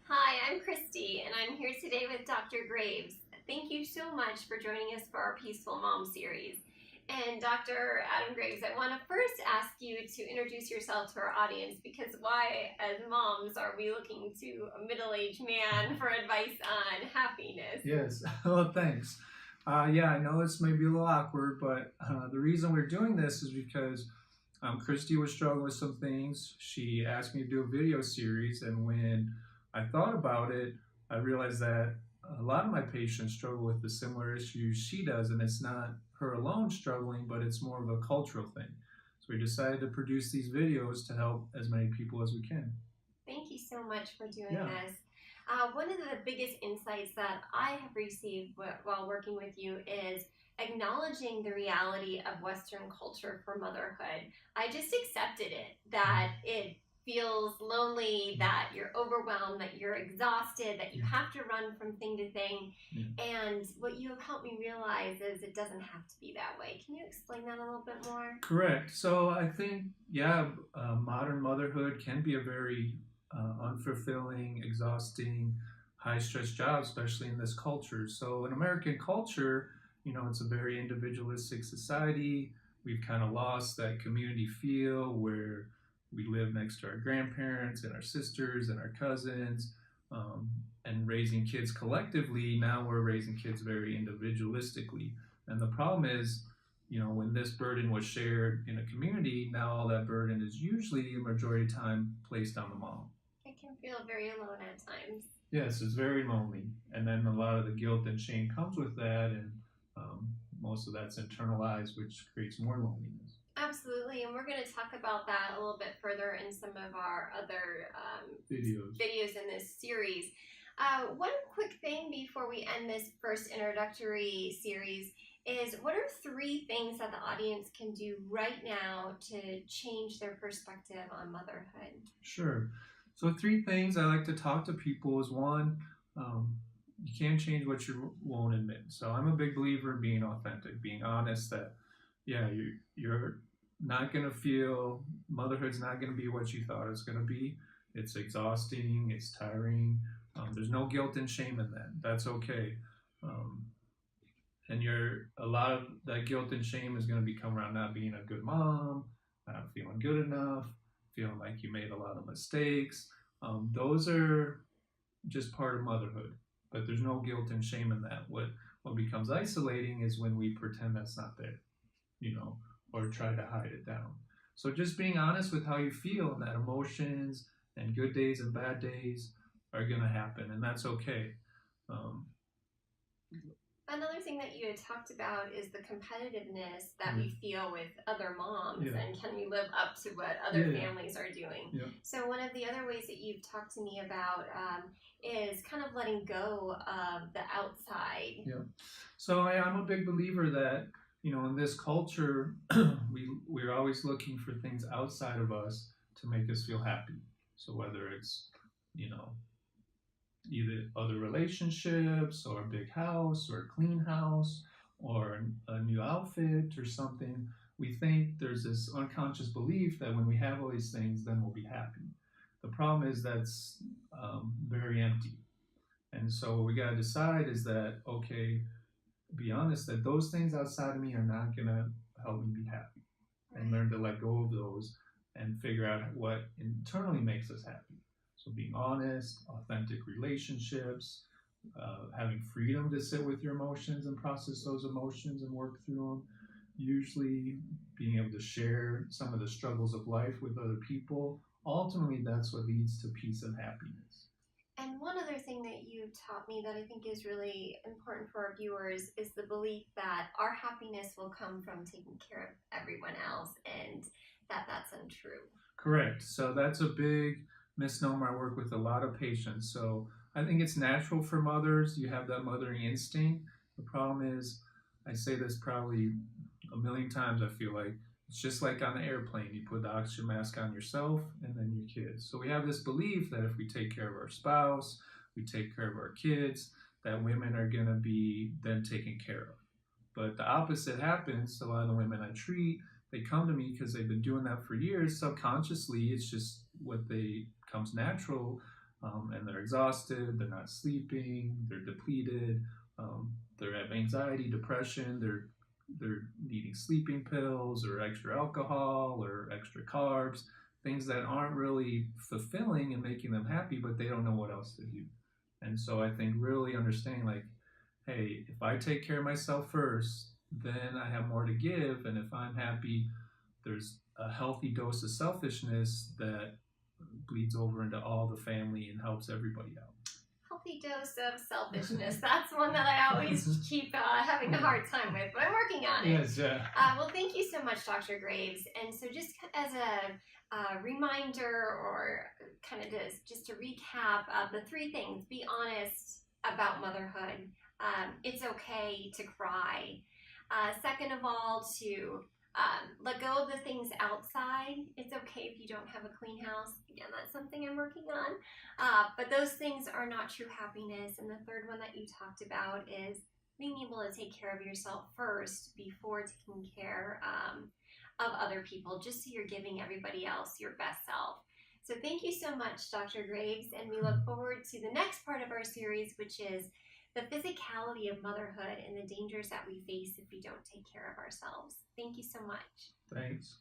Hi, I'm Christy, and I'm here today with Dr. Graves. Thank you so much for joining us for our Peaceful Mom series. And Dr. Adam Graves, I want to first ask you to introduce yourself to our audience because why, as moms, are we looking to a middle-aged man for advice on happiness? Yes, well, thanks. Yeah, I know this may be a little awkward, but the reason we're doing this is because Christy was struggling with some things. She asked me to do a video series, and when I thought about it, I realized that a lot of my patients struggle with the similar issues she does, and it's not her alone struggling, but it's more of a cultural thing. So we decided to produce these videos to help as many people as we can. Thank you so much for doing Yeah. this. One of the biggest insights that I have received while working with you is acknowledging the reality of Western culture for motherhood. I just accepted it, that it feels lonely, that you're overwhelmed, that you're exhausted, that you have to run from thing to thing. And what you have helped me realize is it doesn't have to be that way. Can you explain that a little bit more? Correct. So I think, yeah, modern motherhood can be a very unfulfilling, exhausting, high stress job, especially in this culture. So in American culture, it's a very individualistic society. We've kind of lost that community feel where we live next to our grandparents and our sisters and our cousins. Um, and raising kids collectively, now we're raising kids very individualistically. And the problem is, when this burden was shared in a community, now all that burden is usually a majority of time placed on the mom. It can feel very alone at times. Yes, it's very lonely. And then a lot of the guilt and shame comes with that, and most of that's internalized, which creates more loneliness. Absolutely, and we're going to talk about that a little bit further in some of our other videos in this series. One quick thing before we end this first introductory series is what are 3 things that the audience can do right now to change their perspective on motherhood? Sure. So 3 things I like to talk to people is one, you can't change what you won't admit. So I'm a big believer in being authentic, being honest that, yeah, you're not going to feel, motherhood's not going to be what you thought it's going to be. It's exhausting, it's tiring. There's no guilt and shame in that. That's okay. Um, and a lot of that guilt and shame is going to become around not being a good mom, not feeling good enough, feeling like you made a lot of mistakes. Those are just part of motherhood, but there's no guilt and shame in that. What becomes isolating is when we pretend that's not there, or try to hide it down. So just being honest with how you feel, and that emotions and good days and bad days are going to happen, and that's okay. Another thing that you had talked about is the competitiveness that we feel with other moms, and can we live up to what other families are doing? So one of the other ways that you've talked to me about is kind of letting go of the outside. So I'm a big believer that, in this culture, we're always looking for things outside of us to make us feel happy. So whether it's, either other relationships or a big house or a clean house or a new outfit or something, we think there's this unconscious belief that when we have all these things, then we'll be happy. The problem is that's very empty. And so what we got to decide is that, okay, be honest that those things outside of me are not going to help me be happy. And learn to let go of those and figure out what internally makes us happy. So being honest, authentic relationships, having freedom to sit with your emotions and process those emotions and work through them. Usually being able to share some of the struggles of life with other people. Ultimately, that's what leads to peace and happiness. And one other thing that you taught me that I think is really important for our viewers is the belief that our happiness will come from taking care of everyone else, and that's untrue. Correct. So that's a big misnomer. I work with a lot of patients. So I think it's natural for mothers. You have that mothering instinct. The problem is, I say this probably a million times, I feel like, it's just like on the airplane. You put the oxygen mask on yourself and then your kids. So we have this belief that if we take care of our spouse, we take care of our kids, that women are going to be then taken care of. But the opposite happens. A lot of the women I treat, they come to me because they've been doing that for years. Subconsciously, it's just what comes natural. and they're exhausted, they're not sleeping, they're depleted, they have anxiety, depression, they're needing sleeping pills or extra alcohol or extra carbs, things that aren't really fulfilling and making them happy, but they don't know what else to do. And so I think really understanding, like, hey, if I take care of myself first, then I have more to give. And if I'm happy, there's a healthy dose of selfishness that bleeds over into all the family and helps everybody out. Healthy dose of selfishness. That's one that I always keep having a hard time with, but I'm working on it. Yes, yeah. Well, thank you so much, Dr. Graves. And so just as a reminder, or kind of just to recap of the three things: be honest about motherhood. It's okay to cry. Second of all, to let go of the things outside. It's okay if you don't have a clean house. Again, that's something I'm working on. But those things are not true happiness. And the third one that you talked about is being able to take care of yourself first before taking care of other people, just so you're giving everybody else your best self. So thank you so much, Dr. Graves, and we look forward to the next part of our series, which is the physicality of motherhood and the dangers that we face if we don't take care of ourselves. Thank you so much. Thanks.